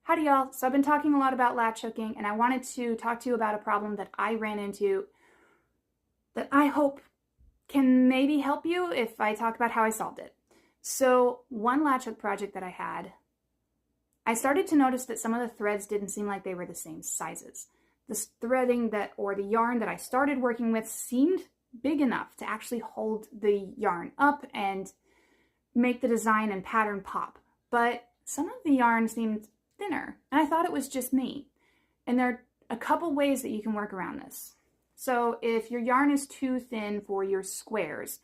Howdy y'all. So I've been talking a lot about latch hooking, and I wanted to talk to you about a problem that I ran into that I hope can maybe help you if I talk about how I solved it. So one latch hook project that I had, I started to notice that some of the threads didn't seem like they were the same sizes. The threading or the yarn that I started working with seemed big enough to actually hold the yarn up and make the design and pattern pop. But some of the yarn seemed thinner, and I thought it was just me. And there are a couple ways that you can work around this. So if your yarn is too thin for your squares,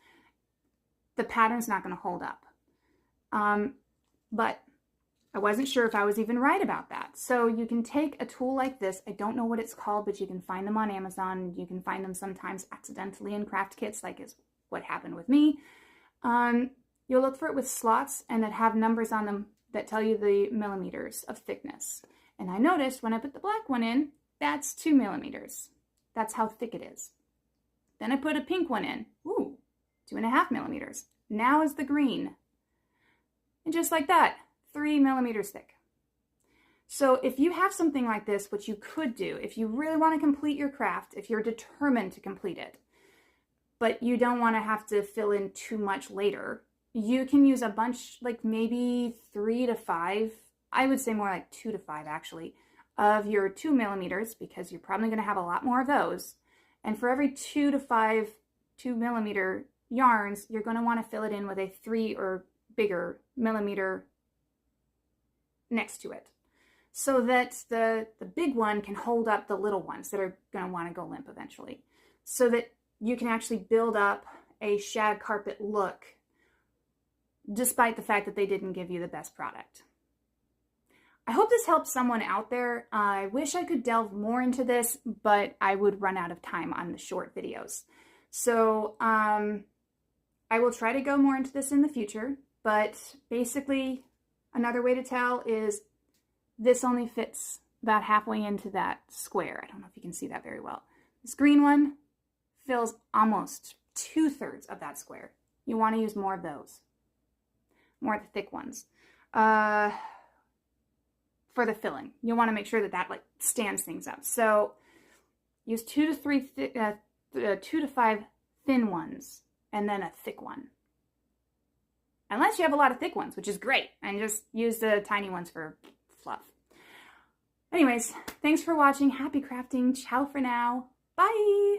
the pattern's not going to hold up. But I wasn't sure if I was even right about that. So you can take a tool like this. I don't know what it's called, but you can find them on Amazon. You can find them sometimes accidentally in craft kits, like is what happened with me. You'll look for it with slots and that have numbers on them that tell you the millimeters of thickness. And I noticed when I put the black one in, that's 2 millimeters. That's how thick it is. Then I put a pink one in. Ooh, 2.5 millimeters. Now is the green. And just like that, 3 millimeters thick. So if you have something like this, what you could do, if you really want to complete your craft, if you're determined to complete it, but you don't want to have to fill in too much later, you can use a bunch, like maybe 3 to 5, I would say more like 2 to 5 actually, of your 2 millimeters, because you're probably going to have a lot more of those. And for every 2 to 5 2 millimeter yarns, you're going to want to fill it in with a 3 or bigger millimeter next to it, so that the big one can hold up the little ones that are going to want to go limp eventually, so that you can actually build up a shag carpet look despite the fact that they didn't give you the best product. I hope this helps someone out there. I wish I could delve more into this, but I would run out of time on the short videos. So I will try to go more into this in the future, but basically another way to tell is this only fits about halfway into that square. I don't know if you can see that very well. This green one fills almost 2/3 of that square. You want to use more of those. More of the thick ones. For the filling, you'll want to make sure that that like stands things up. So use 2 to 5 thin ones and then a thick one. Unless you have a lot of thick ones, which is great, and just use the tiny ones for fluff. Anyways, thanks for watching. Happy crafting. Ciao for now. Bye.